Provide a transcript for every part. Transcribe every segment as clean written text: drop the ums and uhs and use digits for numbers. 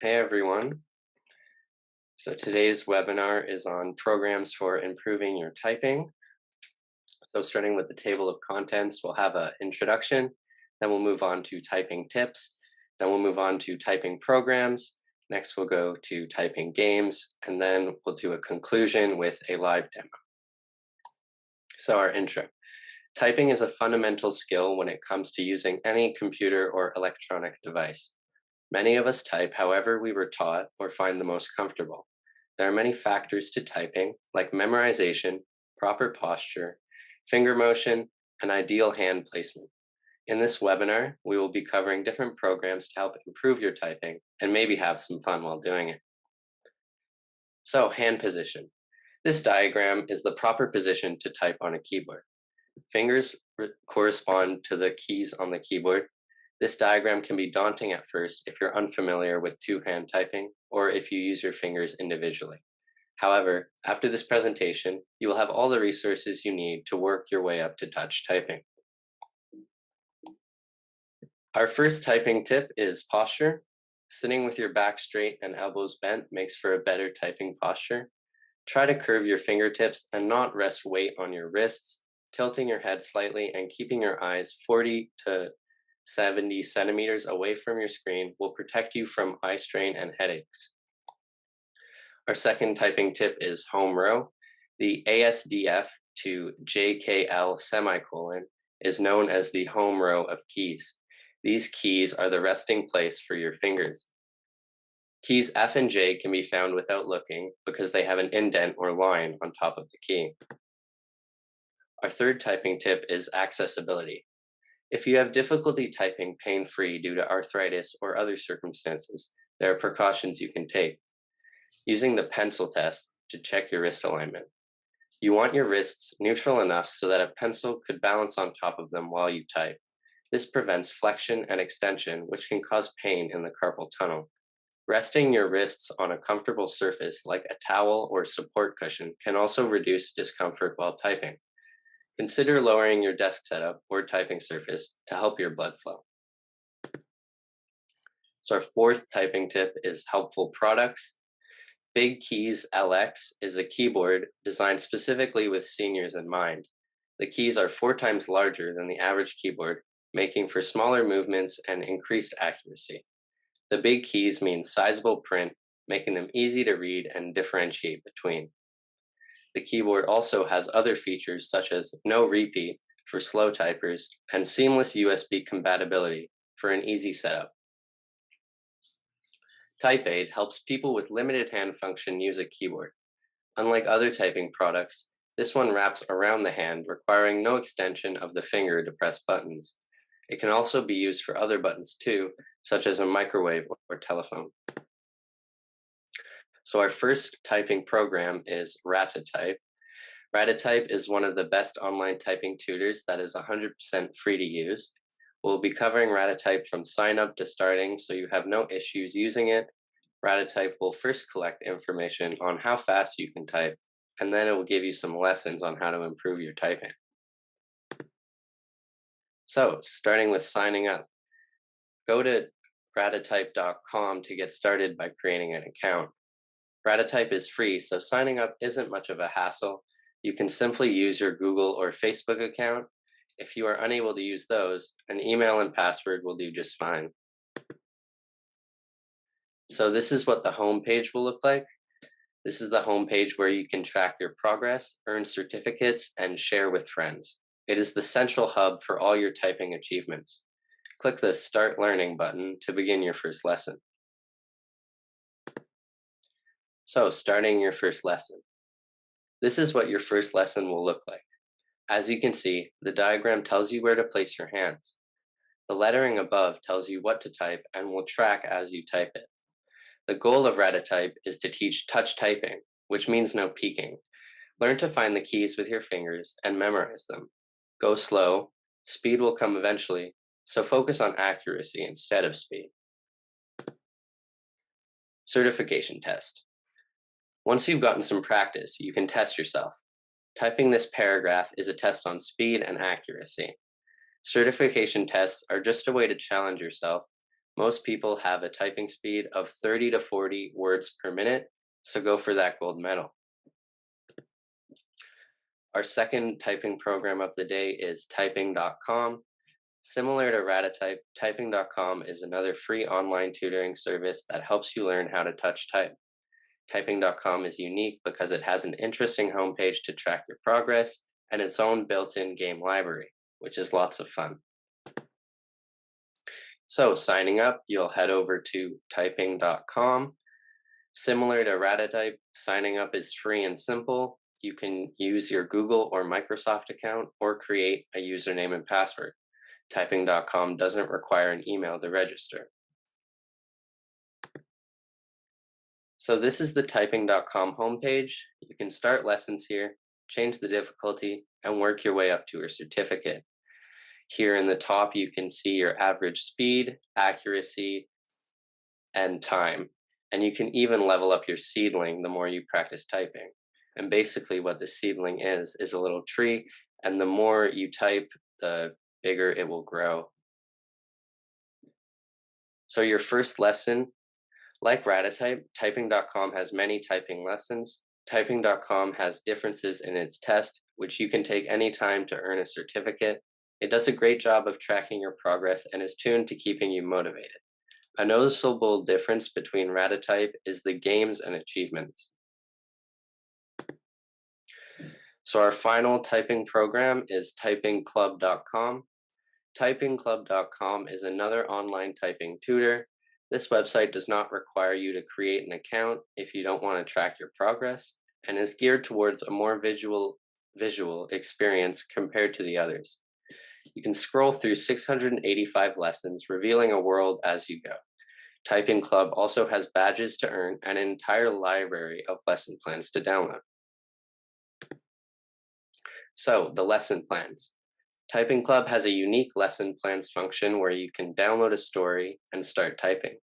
Hey everyone. So today's webinar is on programs for improving your typing. So starting with the table of contents, we'll have an introduction, then we'll move on to typing tips, then we'll move on to typing programs. Next we'll go to typing games, and then we'll do a conclusion with a live demo. So our intro. Typing is a fundamental skill when it comes to using any computer or electronic device. Many of us type however we were taught or find the most comfortable. There are many factors to typing, like memorization, proper posture, finger motion, and ideal hand placement. In this webinar, we will be covering different programs to help improve your typing and maybe have some fun while doing it. So, hand position. This diagram is the proper position to type on a keyboard. Fingers correspond to the keys on the keyboard. This diagram can be daunting at first if you're unfamiliar with two-hand typing or if you use your fingers individually. However, after this presentation, you will have all the resources you need to work your way up to touch typing. Our first typing tip is posture. Sitting with your back straight and elbows bent makes for a better typing posture. Try to curve your fingertips and not rest weight on your wrists, tilting your head slightly and keeping your eyes 40 to 70 centimeters away from your screen will protect you from eye strain and headaches. Our second typing tip is home row. The ASDF to JKL semicolon is known as the home row of keys. These keys are the resting place for your fingers. Keys F and J can be found without looking because they have an indent or line on top of the key. Our third typing tip is accessibility. If you have difficulty typing pain-free due to arthritis or other circumstances, there are precautions you can take. Using the pencil test to check your wrist alignment. You want your wrists neutral enough so that a pencil could balance on top of them while you type. This prevents flexion and extension, which can cause pain in the carpal tunnel. Resting your wrists on a comfortable surface like a towel or support cushion can also reduce discomfort while typing. Consider lowering your desk setup or typing surface to help your blood flow. So our fourth typing tip is helpful products. Big Keys LX is a keyboard designed specifically with seniors in mind. The keys are 4 times larger than the average keyboard, making for smaller movements and increased accuracy. The big keys mean sizable print, making them easy to read and differentiate between. The keyboard also has other features such as no repeat for slow typers and seamless USB compatibility for an easy setup. TypeAid helps people with limited hand function use a keyboard. Unlike other typing products, this one wraps around the hand, requiring no extension of the finger to press buttons. It can also be used for other buttons too, such as a microwave or telephone. So our first typing program is Ratatype. Ratatype is one of the best online typing tutors that is 100% free to use. We'll be covering Ratatype from sign up to starting, so you have no issues using it. Ratatype will first collect information on how fast you can type, and then it will give you some lessons on how to improve your typing. So, starting with signing up, go to Ratatype.com to get started by creating an account. Ratatype is free, so signing up isn't much of a hassle. You can simply use your Google or Facebook account. If you are unable to use those, an email and password will do just fine. So this is what the home page will look like. This is the home page where you can track your progress, earn certificates, and share with friends. It is the central hub for all your typing achievements. Click the Start Learning button to begin your first lesson. So, starting your first lesson. This is what your first lesson will look like. As you can see, the diagram tells you where to place your hands. The lettering above tells you what to type and will track as you type it. The goal of Ratatype is to teach touch typing, which means no peeking. Learn to find the keys with your fingers and memorize them. Go slow, speed will come eventually, so focus on accuracy instead of speed. Certification test. Once you've gotten some practice, you can test yourself. Typing this paragraph is a test on speed and accuracy. Certification tests are just a way to challenge yourself, Most people have a typing speed of 30 to 40 words per minute, so go for that gold medal. Our second typing program of the day is Typing.com. Similar to Ratatype, Typing.com is another free online tutoring service that helps you learn how to touch type. Typing.com is unique because it has an interesting homepage to track your progress and its own built-in game library, which is lots of fun. So signing up, you'll head over to Typing.com. Similar to Ratatype, signing up is free and simple. You can use your Google or Microsoft account or create a username and password. Typing.com doesn't require an email to register. So this is the Typing.com homepage. You can start lessons here, change the difficulty, and work your way up to a certificate. Here in the top, you can see your average speed, accuracy, and time. And you can even level up your seedling the more you practice typing. And basically what the seedling is a little tree, and the more you type, the bigger it will grow. So your first lesson, like Ratatype, Typing.com has many typing lessons. Typing.com has differences in its test, which you can take anytime to earn a certificate. It does a great job of tracking your progress and is tuned to keeping you motivated. A noticeable difference between Ratatype is the games and achievements. So our final typing program is Typingclub.com. Typingclub.com is another online typing tutor. This website does not require you to create an account if you don't want to track your progress, and is geared towards a more visual experience compared to the others. You can scroll through 685 lessons, revealing a world as you go. Typing Club also has badges to earn and an entire library of lesson plans to download. So, the lesson plans. Typing Club has a unique lesson plans function where you can download a story and start typing,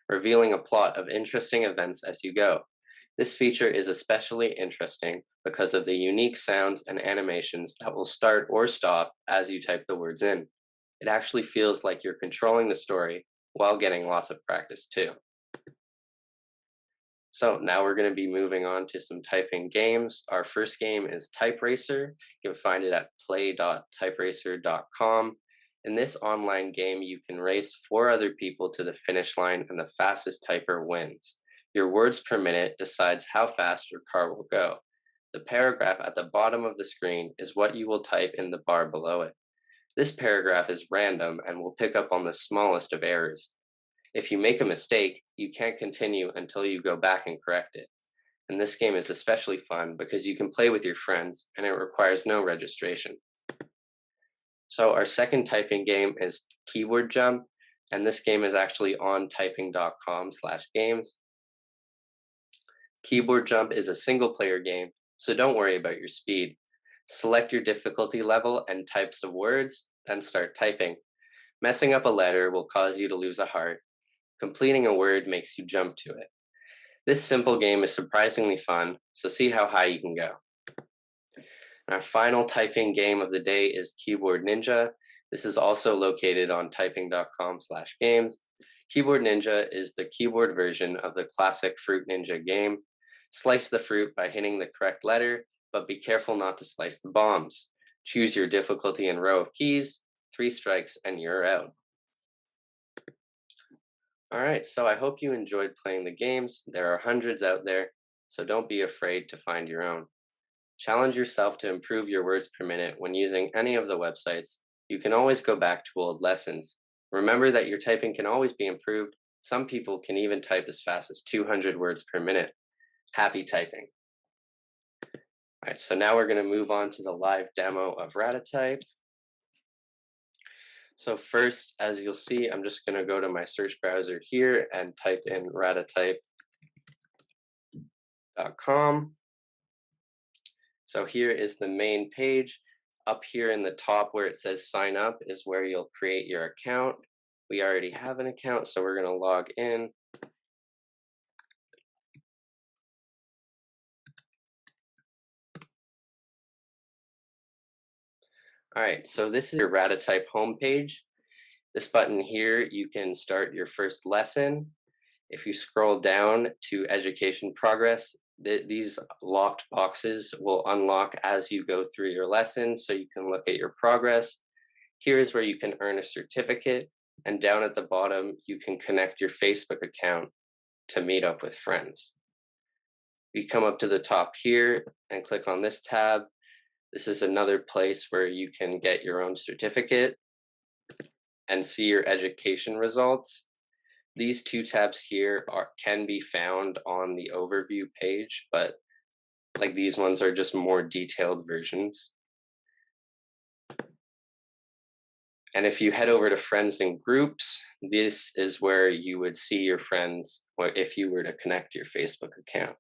revealing a plot of interesting events as you go. This feature is especially interesting because of the unique sounds and animations that will start or stop as you type the words in. It actually feels like you're controlling the story while getting lots of practice too. So now we're going to be moving on to some typing games. Our first game is Type Racer. You can find it at play.typeracer.com. In this online game, you can race 4 other people to the finish line, and the fastest typer wins. Your words per minute decides how fast your car will go. The paragraph at the bottom of the screen is what you will type in the bar below it. This paragraph is random and will pick up on the smallest of errors. If you make a mistake, you can't continue until you go back and correct it. And this game is especially fun because you can play with your friends and it requires no registration. So our second typing game is Keyword Jump, and this game is actually on typing.com/games. Keyboard Jump is a single player game, so don't worry about your speed. Select your difficulty level and types of words, then start typing. Messing up a letter will cause you to lose a heart. Completing a word makes you jump to it. This simple game is surprisingly fun, so see how high you can go. Our final typing game of the day is Keyboard Ninja. This is also located on typing.com/games. Keyboard Ninja is the keyboard version of the classic Fruit Ninja game. Slice the fruit by hitting the correct letter, but be careful not to slice the bombs. Choose your difficulty and row of keys, 3 strikes, and you're out. Alright, so I hope you enjoyed playing the games. There are hundreds out there, so don't be afraid to find your own. Challenge yourself to improve your words per minute when using any of the websites. You can always go back to old lessons. Remember that your typing can always be improved. Some people can even type as fast as 200 words per minute. Happy typing. Alright, so now we're going to move on to the live demo of Ratatype. So first, as you'll see, I'm just going to go to my search browser here and type in ratatype.com. So here is the main page. Up here in the top where it says sign up is where you'll create your account. We already have an account, so we're going to log in. All right, so this is your Ratatype homepage. This button here, you can start your first lesson. If you scroll down to education progress, these locked boxes will unlock as you go through your lesson so you can look at your progress. Here is where you can earn a certificate, and down at the bottom, you can connect your Facebook account to meet up with friends. You come up to the top here and click on this tab. This is another place where you can get your own certificate and see your education results. These two tabs here can be found on the overview page, but like these ones are just more detailed versions. And if you head over to friends and groups, this is where you would see your friends if you were to connect your Facebook account.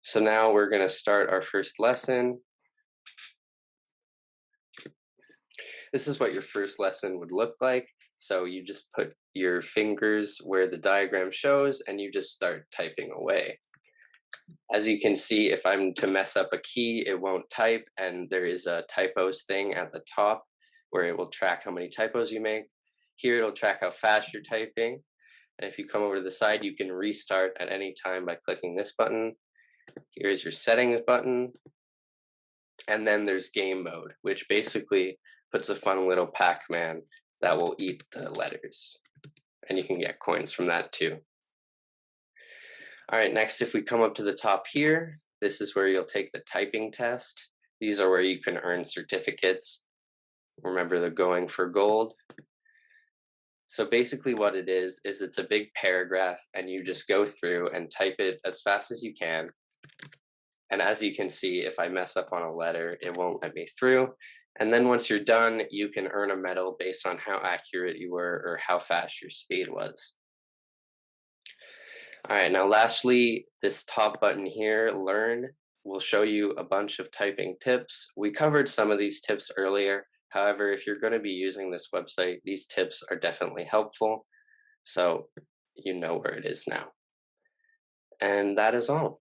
So now we're going to start our first lesson. This is what your first lesson would look like. So you just put your fingers where the diagram shows and you just start typing away. As you can see, if I'm to mess up a key, it won't type, and there is a typos thing at the top where it will track how many typos you make. Here it'll track how fast you're typing. And if you come over to the side, you can restart at any time by clicking this button. Here's your settings button. And then there's game mode, which basically puts a fun little Pac-Man that will eat the letters. And you can get coins from that too. All right, next, if we come up to the top here, this is where you'll take the typing test. These are where you can earn certificates. Remember the going for gold. So basically what it is it's a big paragraph and you just go through and type it as fast as you can. And as you can see, if I mess up on a letter, it won't let me through. And then once you're done, you can earn a medal based on how accurate you were or how fast your speed was. All right, now lastly, this top button here, Learn, will show you a bunch of typing tips. We covered some of these tips earlier. However, if you're going to be using this website, these tips are definitely helpful. So you know where it is now. And that is all.